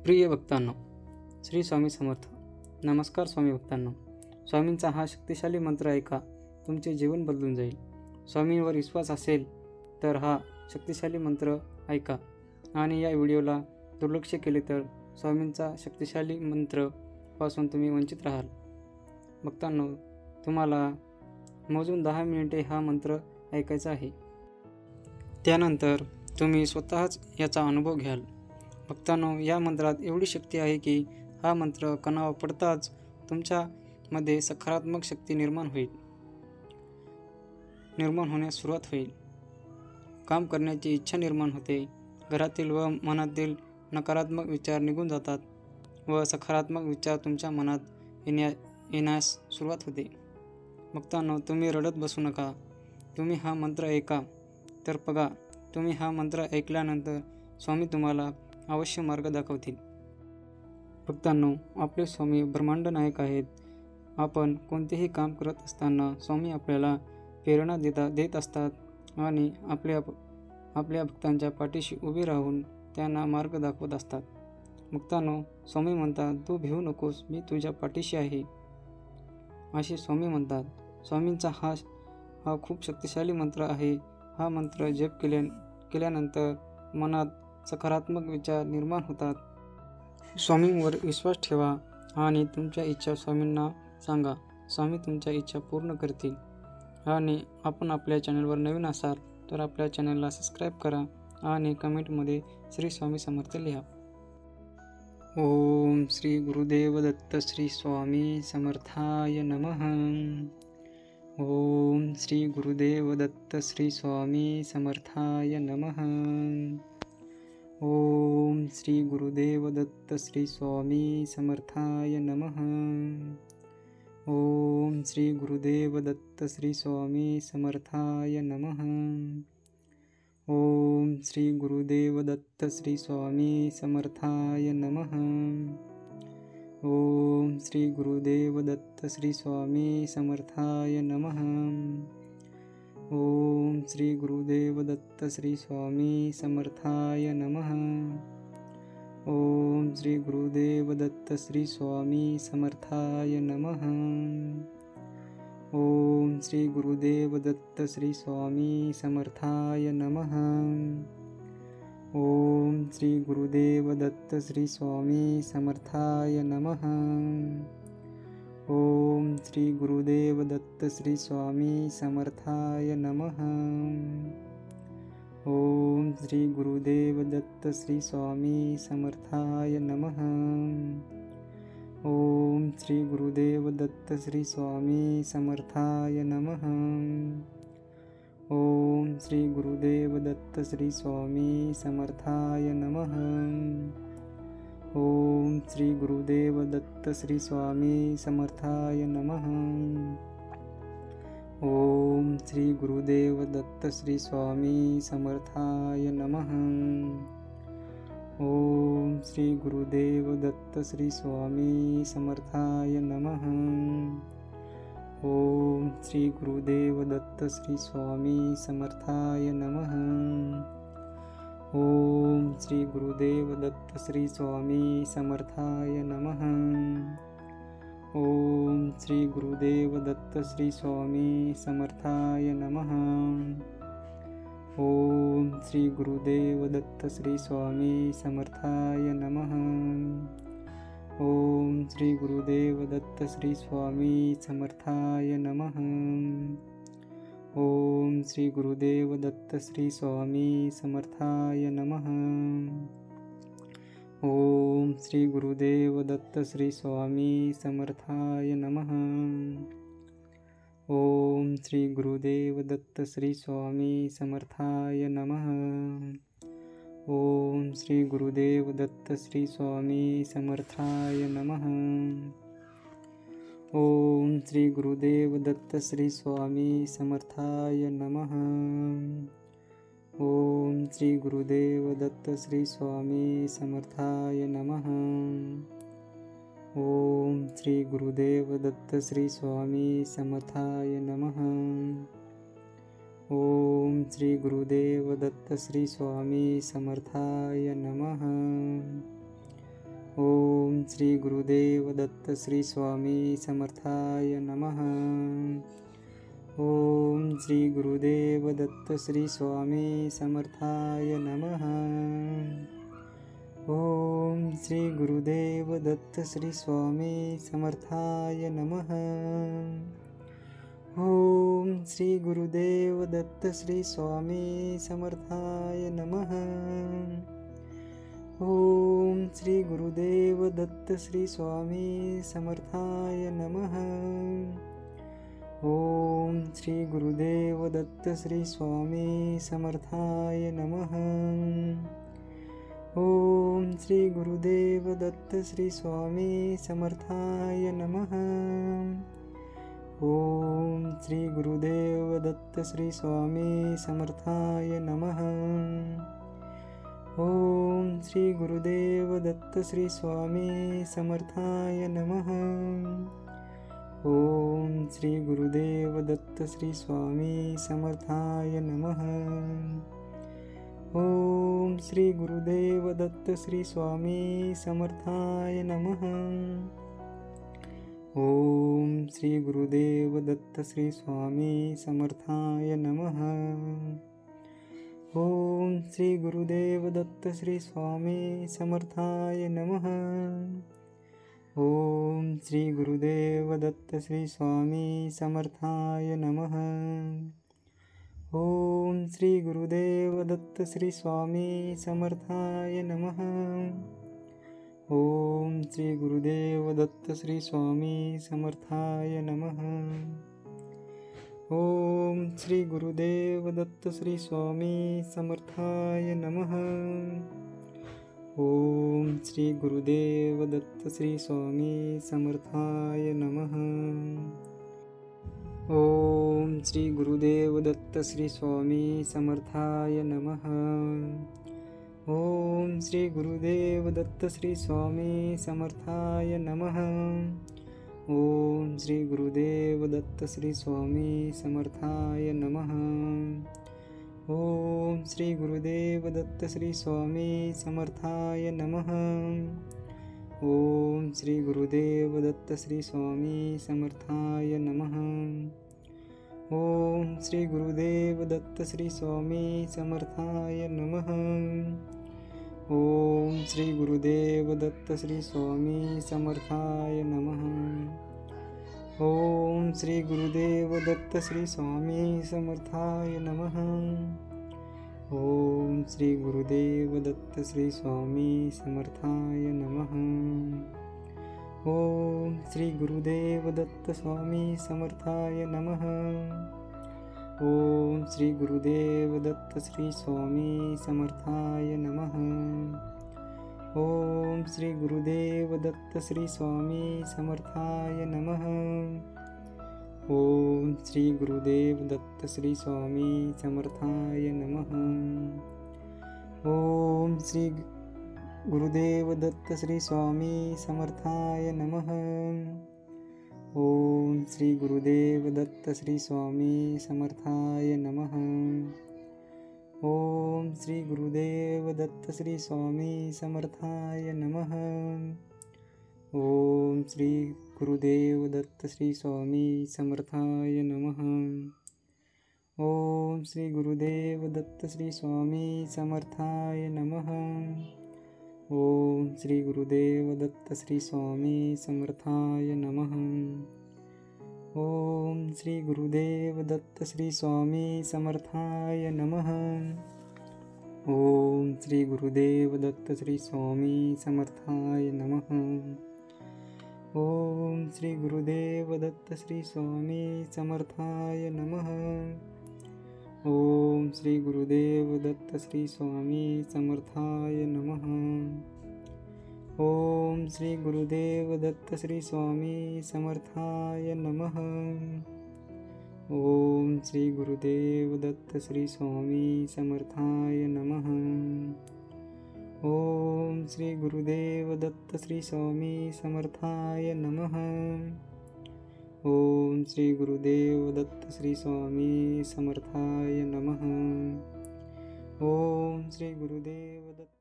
प्रिय भक्तांनो, श्री स्वामी समर्थ. नमस्कार स्वामी भक्तांनो. स्वामींचा हा शक्तिशाली मंत्र ऐका, तुमचे जीवन बदलून जाईल. स्वामींवर विश्वास असेल तर हा शक्तिशाली मंत्र ऐका आणि या व्हिडिओला दुर्लक्ष केले तर स्वामींचा शक्तिशाली मंत्रपासून तुम्ही वंचित राहाल. भक्तांनो, तुम्हाला मोजून 10 मिनिटे हा मंत्र ऐकायचा आहे. त्यानंतर तुम्ही स्वतःच याचा अनुभव घ्याल. भक्तांनो, या मंत्रात एवढी शक्ती आहे की हा मंत्र कानावर पडताच तुमच्यामध्ये सकारात्मक शक्ती निर्माण होण्यास सुरुवात होईल. काम करण्याची इच्छा निर्माण होते. घरातील व मनातील नकारात्मक विचार निघून जातात व सकारात्मक विचार तुमच्या मनात येण्यास सुरुवात होते. भक्तांनो, तुम्ही रडत बसू नका. तुम्ही हा मंत्र ऐका. तर बघा, तुम्ही हा मंत्र ऐकल्यानंतर स्वामी तुम्हाला अवश्य मार्ग दाखवतील. भक्तांनो, आपले स्वामी ब्रह्मांड नायक आहेत. आपण कोणतेही काम करत असताना स्वामी आपल्याला प्रेरणा देत असतात आणि आपल्या भक्तांच्या पाठीशी उभे राहून त्यांना मार्ग दाखवत असतात. भक्तांनो, स्वामी म्हणतात, तू भिवू नकोस, मी तुझ्या पाठीशी आहे, असे स्वामी म्हणतात. स्वामींचा हा खूप शक्तिशाली मंत्र आहे. हा मंत्र जप केल्यानंतर मनात सकारात्मक विचार निर्माण होतात. स्वामींवर विश्वास ठेवा आणि तुमच्या इच्छा स्वामींना सांगा. स्वामी तुमच्या इच्छा पूर्ण करतील. आणि आपण आपल्या चॅनलवर नवीन असाल तर आपल्या चॅनलला सबस्क्राईब करा आणि कमेंटमध्ये श्री स्वामी समर्थ लिहा. ओम श्री गुरुदेव दत्त श्री स्वामी समर्थाय नमः. ओम श्री गुरुदेव दत्त श्री स्वामी समर्थाय नमः. ओम श्री गुरुदेव दत्त श्री स्वामी समर्थाय नमः. ओम श्री गुरुदेव दत्त श्री स्वामी समर्थाय नमः. ओम श्री गुरुदेव दत्त श्री स्वामी समर्थाय नमः. ओम श्री गुरुदेव दत्त श्री स्वामी समर्थाय नमः. ओम श्री गुरुदेव दत्त श्री स्वामी समर्थाय नमः. ओम श्री गुरुदेव दत्त श्री स्वामी समर्थाय नमः. ओम श्री गुरुदेव दत्त श्री स्वामी समर्थाय नमः. ओम श्री गुरुदेव दत्त श्री स्वामी समर्थाय नमः. ओम श्री गुरुदेव दत्त श्री स्वामी समर्थाय नमः. ओम श्री गुरुदेव दत्त श्री स्वामी समर्थाय नमः. ओम श्री गुरुदेव दत्त श्री स्वामी समर्थाय नमः. ओम श्री गुरुदेव दत्त श्री स्वामी समर्थाय नमः. ओम श्री गुरुदेव दत्त श्री स्वामी समर्थाय नमः. ओम श्री गुरुदेव दत्त श्री स्वामी समर्थाय नमः. ओम श्री गुरुदेव दत्त श्री स्वामी समर्थाय नमः. ओम श्री गुरुदेव दत्त श्री स्वामी समर्थाय नमः. ओम श्री गुरुदेव दत्त श्री स्वामी समर्थाय नमः. ओम श्री गुरुदेव दत्त श्री स्वामी समर्थाय नमः. ओम श्री गुरुदेव दत्त श्री स्वामी समर्थाय नमः. ओम श्री गुरुदेव दत्त श्री स्वामी समर्थाय नमः. ओम श्री गुरुदेव दत्त श्री स्वामी समर्थाय नमः. ओम श्री गुरुदेव दत्त श्री स्वामी समर्थाय नमः. ओम श्री गुरुदेव दत्त श्री स्वामी समर्थाय नमः. ओम श्री गुरुदेव दत्त श्री स्वामी समर्थाय नमः. ओम श्री गुरुदेव दत्त श्री स्वामी समर्थाय नमः. ओम श्री गुरुदेव दत्त श्री स्वामी समर्थाय नमः. ओम श्री गुरुदेव दत्त श्री स्वामी समर्थाय नमः. ओम श्री गुरुदेव दत्त श्री स्वामी समर्थाय नमः. श्री गुरुदेव दत्त श्री स्वामी समर्थाय नमः। ओम श्री गुरुदेव दत्त श्री स्वामी समर्थाय नमः। ओम श्री गुरुदेव दत्त श्री स्वामी समर्थाय नमः। ओम श्री गुरुदेव दत्त श्री स्वामी समर्थाय नमः। ओम श्री गुरुदेव दत्त श्री स्वामी समर्थाय नमः। ओम श्री गुरुदेव दत्त श्री स्वामी समर्थाय नमः। ओम श्री गुरुदेव दत्त श्री स्वामी समर्थाय नमः। ओम श्री गुरुदेव दत्त श्री स्वामी समर्थाय नमः। ओम श्री गुरुदेव दत्त श्री स्वामी समर्थाय नमः। ओम श्री गुरुदेव दत्त श्री स्वामी समर्थाय नमः। ओम श्री गुरुदेव दत्त श्री स्वामी समर्थाय नमः। ओम श्री गुरुदेव दत्त श्री स्वामी समर्थाय नमः। ओम श्री गुरुदेव दत्त श्री स्वामी समर्थाय नमः। ओम श्री गुरुदेव दत्त श्री स्वामी समर्थाय नमः। ओम श्री गुरुदेव दत्त श्री स्वामी समर्थाय नमः। ओम श्री गुरुदेव दत्त श्री स्वामी समर्थाय नमः। ओम श्री गुरुदेव दत्त श्री स्वामी समर्थाय नमः। ओम श्री गुरुदेव दत्त श्री स्वामी समर्थाय नमः। ओम श्री गुरुदेव दत्त श्री स्वामी समर्थाय नमः। ओम श्री गुरुदेव दत्त श्री स्वामी समर्थाय नमः। ओम श्री गुरुदेव दत्त श्री स्वामी समर्थाय नमः। ओम श्री गुरुदेव दत्त श्री स्वामी समर्थाय नमः। ओम श्री गुरुदेव दत्त श्री स्वामी समर्थाय नमः। ओम श्री गुरुदेव दत्त श्री स्वामी समर्थाय नमः। ओम श्री गुरुदेव दत्त श्री स्वामी समर्थाय नमः। ओम श्री गुरुदेव दत्त श्री स्वामी समर्थाय नमः। ओम श्री गुरुदेव दत्त श्री स्वामी समर्थाय नमः। ओम श्री गुरुदेव दत्त स्वामी समर्थाय नमः। ओम श्री गुरुदेव दत्त श्री स्वामी समर्थाय नमः। ओम श्री गुरुदेव दत्त श्री स्वामी समर्थाय नमः। ओम श्री गुरुदेव दत्त श्री स्वामी समर्थाय नमः। ओम श्री गुरुदेव दत्त श्री स्वामी समर्थाय नमः। ओम श्री गुरुदेव दत्त श्री स्वामी समर्थाय नमः। ओम श्री गुरुदेव दत्त श्री स्वामी समर्थाय नमः। ओम श्री गुरुदेव दत्त श्री स्वामी समर्थाय नमः। ओम श्री गुरुदेव दत्त श्री स्वामी समर्थाय नमः। ओम श्री गुरुदेव दत्त श्री स्वामी समर्थाय नमः। ओम श्री गुरुदेव दत्त श्री स्वामी समर्थाय नमः। ओम श्री गुरुदेव दत्त श्री स्वामी समर्थाय नमः। ओम श्री गुरुदेव दत्त श्री स्वामी समर्थाय नमः। ओम श्री गुरुदेव दत्त श्री स्वामी समर्थाय नमः। ओम श्री गुरुदेव दत्त श्री स्वामी समर्थाय नमः। ओम श्री गुरुदेव दत्त श्री स्वामी समर्थाय नमः। ओम श्री गुरुदेव दत्त श्री स्वामी समर्थाय नमः। ओम श्री गुरुदेव दत्त श्री स्वामी समर्थाय नमः। ओम श्री गुरुदेव दत्त